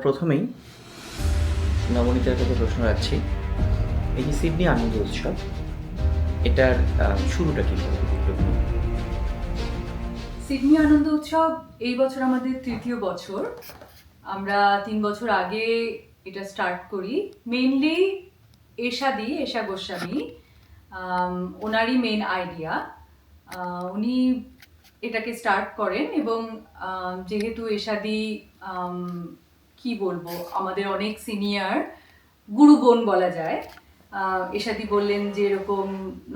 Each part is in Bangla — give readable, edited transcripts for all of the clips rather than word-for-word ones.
প্রথমেই নবনীতার কাছে প্রশ্ন রাখছি, এই যে সিডনি আনন্দ উৎসব, এটার শুরুটা কী করে? সিডনি আনন্দ উৎসব এই বছর আমাদের ৩য় বছর। আমরা ৩ বছর আগে এটা স্টার্ট করি। মেইনলি এশা গোস্বামী, ওনারই মেন আইডিয়া। উনি এটাকে স্টার্ট করেন এবং যেহেতু এশাদি কি বলবো, আমাদের অনেক সিনিয়র গুরু বোন বলা যায়। এশাদি বললেন যে এরকম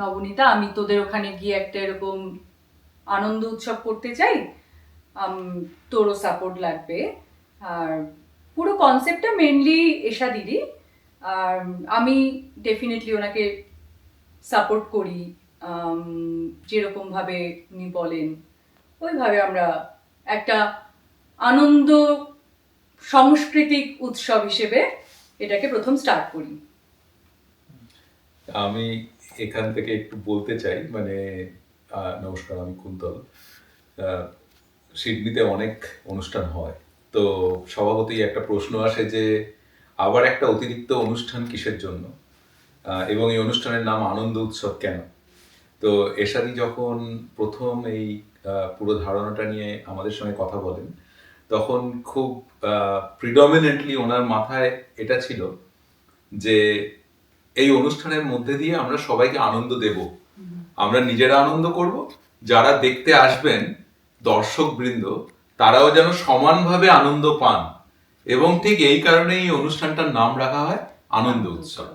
নবনীতা, আমি তোদের ওখানে গিয়ে একটা এরকম আনন্দ উৎসব করতে চাই, তোরও সাপোর্ট লাগবে। আর পুরো কনসেপ্টটা মেনলি এশা দিদি, আর আমি ডেফিনেটলি ওনাকে সাপোর্ট করি। যেরকমভাবে উনি বলেন ওইভাবে আমরা একটা আনন্দ সাংস্কৃতিক উৎসব হিসেবে এটাকে প্রথম স্টার্ট করি। আমি এখান থেকে একটু বলতে চাই, মানে নমস্কার, আমি কুন্তল। সিডনিতে অনেক অনুষ্ঠান হয়, তো স্বভাবতই একটা প্রশ্ন আসে যে আবার একটা অতিরিক্ত অনুষ্ঠান কিসের জন্য, এবং এই অনুষ্ঠানের নাম আনন্দ উৎসব কেন? তো এশাদি যখন প্রথম এই পুরো ধারণাটা নিয়ে আমাদের সঙ্গে কথা বলেন, তখন খুব প্রিডমিনেন্টলি ওনার মাথায় এটা ছিল যে এই অনুষ্ঠানের মধ্যে দিয়ে আমরা সবাইকে আনন্দ দেব, আমরা নিজেরা আনন্দ করব, যারা দেখতে আসবেন দর্শক বৃন্দ তারাও যেন সমানভাবে আনন্দ পান, এবং ঠিক এই কারণেই এই অনুষ্ঠানটার নাম রাখা হয় আনন্দ উৎসব।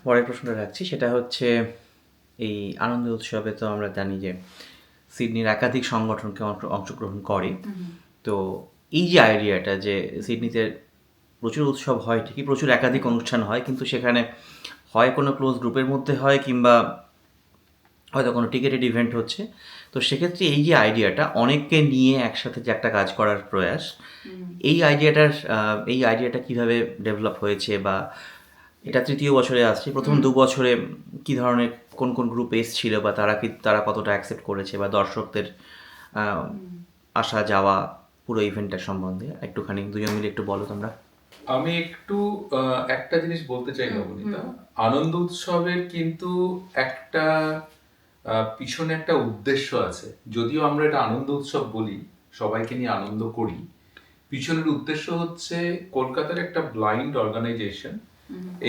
পরের প্রশ্নটা রাখছি, সেটা হচ্ছে এই আনন্দ উৎসবে তো আমরা জানি যে সিডনির একাধিক সংগঠনকে অংশগ্রহণ করে। তো এই যে আইডিয়াটা যে সিডনিতে প্রচুর উৎসব হয় ঠিকই, প্রচুর একাধিক অনুষ্ঠান হয়, কিন্তু সেখানে হয় কোনো ক্লোজ গ্রুপের মধ্যে হয়, কিংবা হয়তো কোনো টিকেটেড ইভেন্ট হচ্ছে। তো সেক্ষেত্রে এই যে আইডিয়াটা অনেককে নিয়ে একসাথে যে একটা কাজ করার প্রয়াস, এই আইডিয়াটা কিভাবে ডেভেলপ হয়েছে, বা এটা 3য় বছরে আসছে, প্রথম 2 বছরে কি ধরনের কোন গ্রুপ এসেছিল, বা তারা কতটা অ্যাকসেপ্ট করেছে, বা দর্শকদের আসা যাওয়া পুরো ইভেন্টটার সম্বন্ধে একটুখানি দুজন মিলে একটু বলো তোমরা। আমি একটু একটা জিনিস বলতে চাই নবনীতা, আনন্দ উৎসবের কিন্তু একটা পিছনে একটা উদ্দেশ্য আছে। যদিও আমরা এটা আনন্দ উৎসব বলি, সবাইকে নিয়ে আনন্দ করি, পিছনের উদ্দেশ্য হচ্ছে কলকাতার একটা ব্লাইন্ড অর্গানাইজেশন।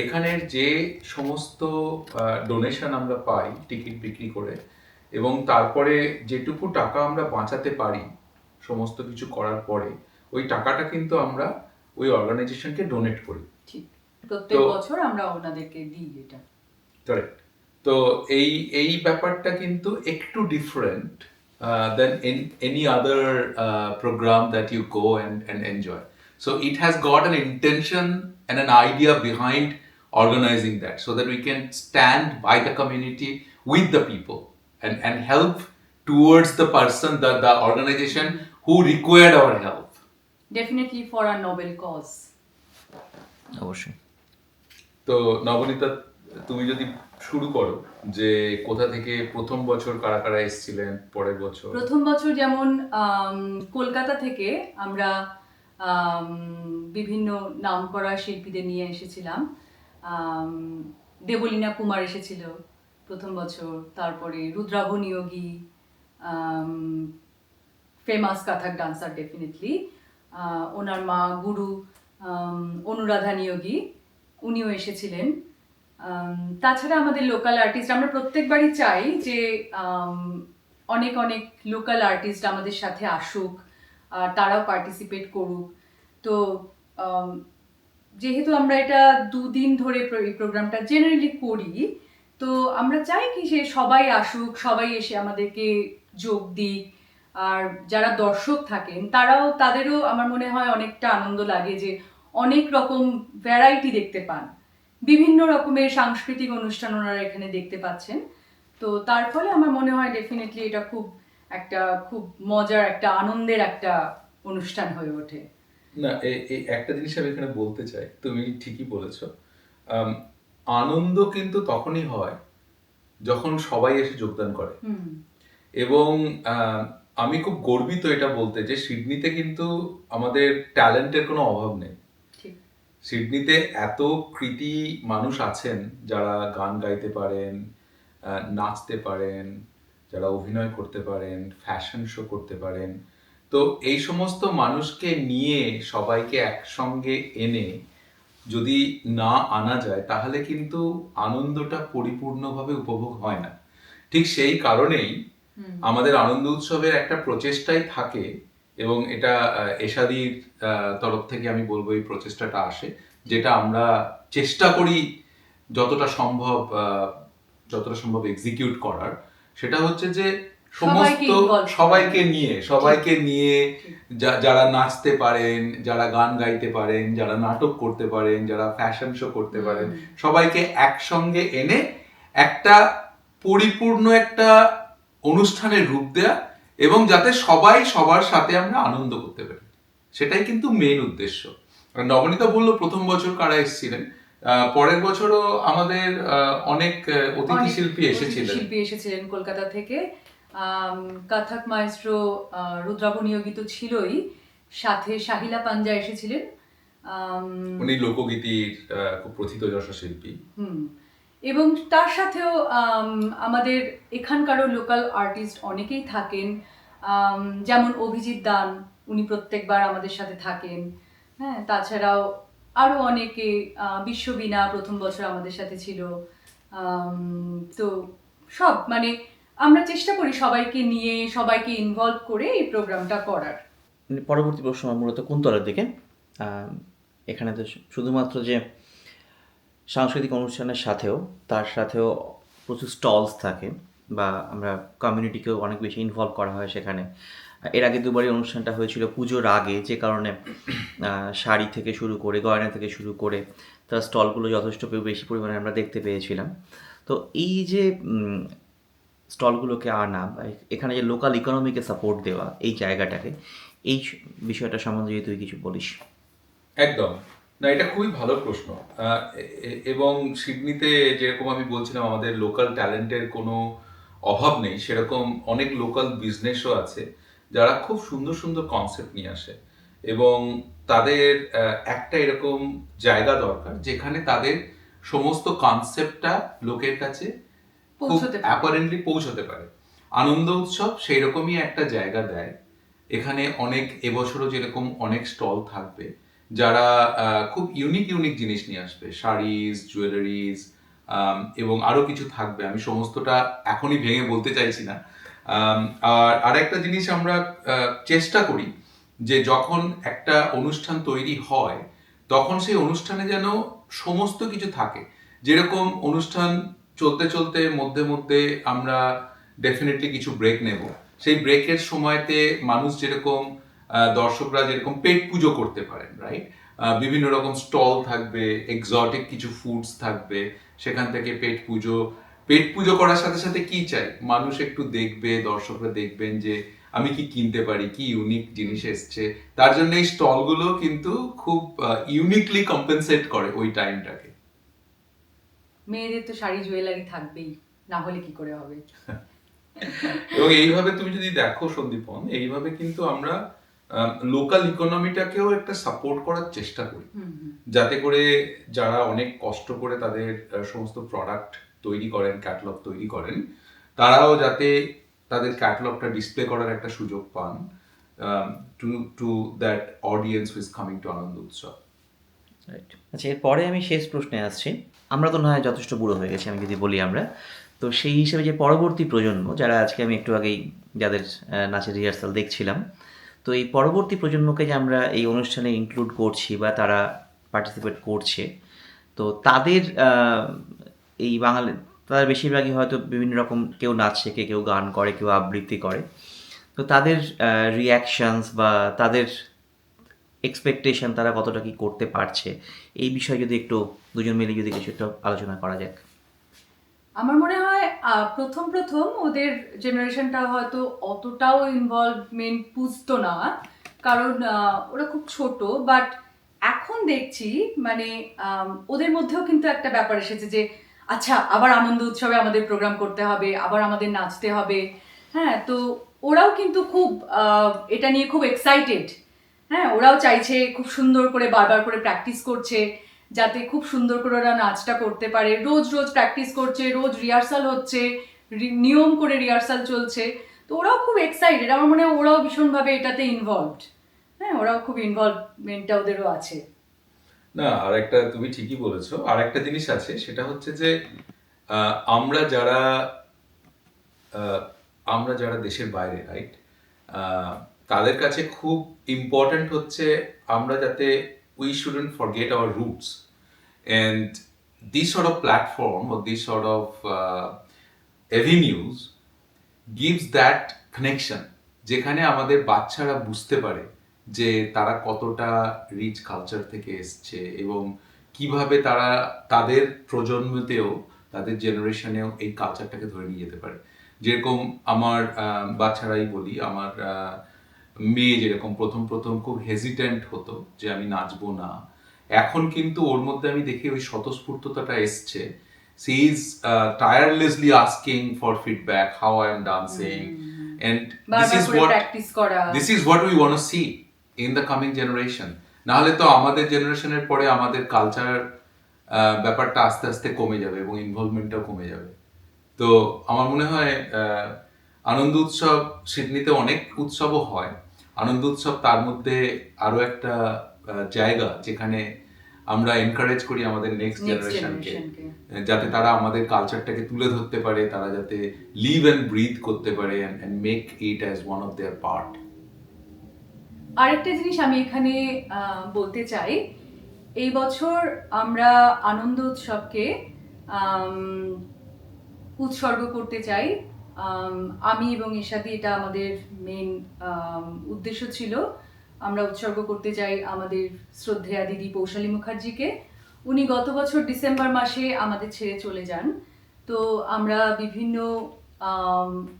এখানের যে সমস্ত ডোনেশন আমরা পাই টিকিট বিক্রি করে, এবং তারপরে যেটুকু টাকা আমরা বাঁচাতে পারি সমস্ত কিছু করার পরে, ওই টাকাটা কিন্তু আমরা ওই অর্গানাইজেশনকে ডোনেট করি। ঠিক, প্রত্যেক বছর আমরা ওনাদেরকে দিই এটা। কারেক্ট। তো এই ব্যাপারটা কিন্তু একটু different then any other programme that you go and enjoy. So it has got an intention and an idea behind organizing that, so that we can stand by the community with the people and help towards the person, the organization who required our help. Definitely for a noble cause. অবশ্যই। তো নবনীতা, তুমি যদি শুরু করো যে কোথা থেকে প্রথম বছর কারা কারা এসেছিলেন, পরের বছর। প্রথম বছর যেমন কলকাতা থেকে আমরা বিভিন্ন নামকরা শিল্পীদের নিয়ে এসেছিলাম। দেবলীনা কুমার এসেছিল প্রথম বছর, তারপরে রুদ্রাভ নিয়োগী, ফেমাস কাথাক ডান্সার ডেফিনেটলি, ওনার মা গুরু অনুরাধা নিয়োগী, উনিও এসেছিলেন। তাছাড়া আমাদের লোকাল আর্টিস্ট, আমরা প্রত্যেকবারই চাই যে অনেক অনেক লোকাল আর্টিস্ট আমাদের সাথে আসুক, আর তারাও পার্টিসিপেট করুক। তো যেহেতু আমরা এটা 2 দিন ধরে এই প্রোগ্রামটা জেনারেলি করি, তো আমরা চাই কি সে সবাই আসুক, সবাই এসে আমাদেরকে যোগ দিক। আর যারা দর্শক থাকেন তাদেরও আমার মনে হয় অনেকটা আনন্দ লাগে যে অনেক রকম ভ্যারাইটি দেখতে পান, বিভিন্ন রকমের সাংস্কৃতিক অনুষ্ঠান ওনারা এখানে দেখতে পাচ্ছেন। তো তার ফলে আমার মনে হয় ডেফিনেটলি এটা খুব মজার, একটা আনন্দের একটা অনুষ্ঠান হয়ে ওঠে। না, এই একটা জিনিস আমি এখানে বলতে চাই, তুমি ঠিকই বলেছ। আনন্দ কিন্তু তখনই হয় যখন সবাই এসে যোগদান করে, এবং আমি খুব গর্বিত এটা বলতে যে সিডনিতে কিন্তু আমাদের ট্যালেন্টের কোনো অভাব নেই। ঠিক। সিডনিতে এত কৃতি মানুষ আছেন যারা গান গাইতে পারেন, নাচতে পারেন, যারা অভিনয় করতে পারেন, ফ্যাশন শো করতে পারেন। তো এই সমস্ত মানুষকে নিয়ে সবাইকে একসঙ্গে এনে যদি না আনা যায় তাহলে কিন্তু আনন্দটা পরিপূর্ণভাবে উপভোগ হয় না। ঠিক সেই কারণেই আমাদের আনন্দ উৎসবের একটা প্রচেষ্টাই থাকে, এবং এটা এশাদির তরফ থেকে আমি বলবো এই প্রচেষ্টাটা আসে, যেটা আমরা চেষ্টা করি যতটা সম্ভব এক্সিকিউট করার। সেটা হচ্ছে যে সমস্ত সবাইকে নিয়ে যারা নাচতে পারেন, যারা গান গাইতে পারেন, যারা নাটক করতে পারেন, যারা ফ্যাশন শো করতে পারেন, সবাইকে একসঙ্গে এনে একটা পরিপূর্ণ একটা অনুষ্ঠানের রূপ দেয়া, এবং যাতে সবাই সবার সাথে আমরা আনন্দ করতে পারি, সেটাই কিন্তু মেইন উদ্দেশ্য। নবনীতা বললো প্রথম বছর কারা এসেছিলেন, পরের বছরও আমাদের অনেক অতিথি শিল্পী এসেছিলেন কলকাতা থেকে। কথক মাইস্ট্রো রুদ্রাভ নিয়োগী তো ছিলই, সাথে শাহিলা পাঞ্জা এসেছিলেন। উনি লোকগীতির খুব প্রথিত যশা শিল্পী। এবং তার সাথেও আমাদের এখানকারও লোকাল আর্টিস্ট অনেকেই থাকেন, যেমন অভিজিৎ দান, উনি প্রত্যেকবার আমাদের সাথে থাকেন। হ্যাঁ, তাছাড়াও আরও অনেকে, বিশ্ববীণা প্রথম বছর আমাদের সাথে ছিল। তো সব মানে আমরা চেষ্টা করি সবাইকে নিয়ে, সবাইকে ইনভলভ করে এই প্রোগ্রামটা করার। পরবর্তী প্রশ্ন মূলত কুন্তলার দিকে। এখানে তো শুধুমাত্র যে সাংস্কৃতিক অনুষ্ঠানের সাথেও তার সাথেও প্রচুর স্টলস থাকে, বা আমরা কমিউনিটিকেও অনেক বেশি ইনভলভ করা হয় সেখানে। এর আগে দুবারই অনুষ্ঠানটা হয়েছিল পুজোর আগে, যে কারণে শাড়ি থেকে শুরু করে, গয়না থেকে শুরু করে তার স্টলগুলো যথেষ্ট বেশি পরিমাণে আমরা দেখতে পেয়েছিলাম। তো এই যে স্টলগুলোকে আনা, এখানে যে লোকাল ইকোনমিকে সাপোর্ট দেওয়া, এই জায়গাটাকে, এই বিষয়টা সম্বন্ধে যদি তুই কিছু বলিস। একদম না, এটা খুবই ভালো প্রশ্ন। এবং সিডনিতে যেরকম আমি বলছিলাম আমাদের লোকাল ট্যালেন্টের কোনো অভাব নেই, সেরকম অনেক লোকাল বিজনেসও আছে যারা খুব সুন্দর সুন্দর কনসেপ্ট নিয়ে আসে, এবং তাদের একটা এরকম জায়গা দরকার যেখানে তাদের সমস্ত কনসেপ্টটা লোকের কাছে খুব অ্যাপারেন্টলি পৌঁছতে পারে। আনন্দ উৎসব সেই রকমই একটা জায়গা দেয়। এখানে অনেক, এবছরও যেরকম অনেক স্টল থাকবে যারা খুব ইউনিক জিনিস নিয়ে আসবে, শাড়িজ, জুয়েলারিজ, এবং আরো কিছু থাকবে, আমি সমস্তটা এখনই ভেঙে বলতে চাইছি না। আর আরেকটা জিনিস আমরা চেষ্টা করি যে যখন একটা অনুষ্ঠান তৈরি হয় তখন সেই অনুষ্ঠানে যেন সমস্ত কিছু থাকে। যেরকম অনুষ্ঠান চলতে চলতে মধ্যে মধ্যে আমরা ডেফিনেটলি কিছু ব্রেক নেব, সেই ব্রেকের সময়তে মানুষ যেরকম, দর্শকরা যেরকম পেট পুজো করতে পারেন, রাইট, বিভিন্ন রকম স্টল থাকবে, এক্সোটিক কিছু ফুডস থাকবে, সেখান থেকে পেট পুজো করার সাথে সাথে কি চাই, মানুষ একটু দেখবে, দর্শকরা দেখবেন যে আমি কি কিনতে পারি, কি ইউনিক জিনিস এসছে। তার জন্য এই স্টলগুলো কিন্তু খুব ইউনিকলি কম্পেনসেট করে ওই টাইমটাকে। মেয়েদের তো শাড়ি জুয়েলারি থাকবেই, না হলে কি করে হবে। এবং এইভাবে তুমি যদি দেখো সন্দীপন, এইভাবে কিন্তু আমরা লোকাল ইকোনমিটাকেও একটা সাপোর্ট করার চেষ্টা করি, যাতে করে যারা অনেক কষ্ট করে তাদের সমস্ত প্রোডাক্ট তৈরি করেন, ক্যাটালগ তৈরি করেন, তারাও যাতে তাদের ক্যাটালগটা ডিসপ্লে করার একটা সুযোগ পান to that audience who is coming to Ananda Utsav. Right. আচ্ছা, এরপরে আমি শেষ প্রশ্নে আসছি। আমরা তো না হয় যথেষ্ট বুড়ো হয়ে গেছি, আমি যদি বলি আমরা, তো সেই হিসেবে যে পরবর্তী প্রজন্ম, যারা আজকে আমি একটু আগেই যাদের নাচের রিহার্সাল দেখছিলাম, তো এই পরবর্তী প্রজন্মকে যে আমরা এই অনুষ্ঠানে ইনক্লুড করছি বা তারা পার্টিসিপেট করছে, তো তাদের এই বাঙালি, তাদের বেশিরভাগই হয়তো বিভিন্ন রকম, কেউ নাচ শেখে, কেউ গান করে, কেউ আবৃত্তি করে, তো তাদের রিয়াকশানস বা তাদের এক্সপেকটেশন, তারা কতটা কি করতে পারছে, এই বিষয়ে যদি একটু দুজন মিলে যদি কিছু একটা আলোচনা করা যাক। আমার মনে হয় প্রথম ওদের জেনারেশনটা হয়তো অতটাও ইনভলভমেন্ট বুঝতো না, কারণ ওরা খুব ছোট। বাট এখন দেখছি মানে ওদের মধ্যেও কিন্তু একটা ব্যাপার এসেছে যে আচ্ছা, আবার আনন্দ উৎসবে আমাদের প্রোগ্রাম করতে হবে, আবার আমাদের নাচতে হবে। হ্যাঁ, তো ওরাও কিন্তু খুব এটা নিয়ে খুব এক্সাইটেড। হ্যাঁ, ওরাও চাইছে, খুব সুন্দর করে বারবার করে প্র্যাকটিস করছে যাতে খুব সুন্দর করে ওরা নাচটা করতে পারে। রোজ রোজ প্র্যাকটিস করছে, রোজ রিহার্সাল হচ্ছে, নিয়ম করে রিহার্সাল চলছে। তো ওরাও খুব এক্সাইটেড, আমার মনে হয় ওরাও ভীষণভাবে এটাতে ইনভলভড। হ্যাঁ, ওরাও খুব ইনভলভমেন্টটা ওদেরও আছে। না, আর একটা তুমি ঠিকই বলেছো, আর একটা জিনিস আছে, সেটা হচ্ছে যে আহ, আমরা যারা আমরা যারা দেশের বাইরে, রাইট, তাদের কাছে খুব ইম্পর্ট্যান্ট হচ্ছে আমরা যাতে we shouldn't forget our roots, and this sort of platform or this sort of avenues gives that connection, যেখানে আমাদের বাচ্চারা বুঝতে পারে যে তারা কতটা রিচ কালচার থেকে এসছে এবং কিভাবে তারা তাদের প্রজন্মতেও, তাদের জেনারেশনেও এই কালচারটাকে ধরে নিয়ে যেতে পারে। যেরকম আমার বাচ্চারাই বলি, আমার মেয়ে যেরকম প্রথম প্রথম খুব হেজিটেন্ট হতো যে আমি নাচবো না, এখন কিন্তু ওর মধ্যে আমি দেখি ওই স্বতঃস্ফূর্ততাটা এসছে। She is tirelessly asking for feedback, how I am dancing, and this is what we want to see in the coming generation. নাহলে তো আমাদের জেনারেশনের পরে আমাদের কালচার ব্যাপারটা আস্তে আস্তে কমে যাবে এবং ইনভলভমেন্টটাও কমে যাবে। তো আমার মনে হয় আনন্দ উৎসব, সিডনিতে অনেক উৎসবও হয়, আনন্দ উৎসব তার মধ্যে আরো একটা জায়গা যেখানে আমরা এনকারেজ করি আমাদের নেক্সট জেনারেশনকে, যাতে তারা আমাদের কালচারটাকে তুলে ধরতে পারে, তারা যাতে লিভ অ্যান্ড ব্রিথ করতে পারে and make it as one of their part. আরেকটা জিনিস আমি এখানে বলতে চাই, এই বছর আমরা আনন্দ উৎসবকে উৎসর্গ করতে চাই। আমি এবং ঈশাদি, এটা আমাদের মেন উদ্দেশ্য ছিল। আমরা উৎসর্গ করতে চাই আমাদের শ্রদ্ধেয়া দিদি পৌশালী মুখার্জিকে। উনি গত বছর ডিসেম্বর মাসে আমাদের ছেড়ে চলে যান। তো আমরা বিভিন্ন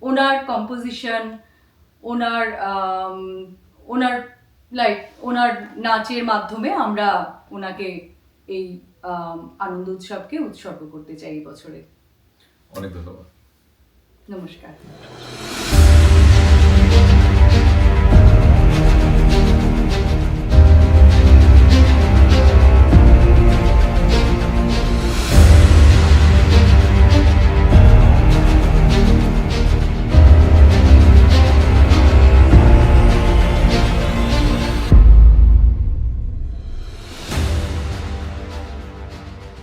ওনার কম্পোজিশন, ওনার নাচের মাধ্যমে আমরা ওনাকে এই আনন্দ উৎসবকে উৎসর্গ করতে চাই এই বছরে। অনেক ধন্যবাদ। নমস্কার।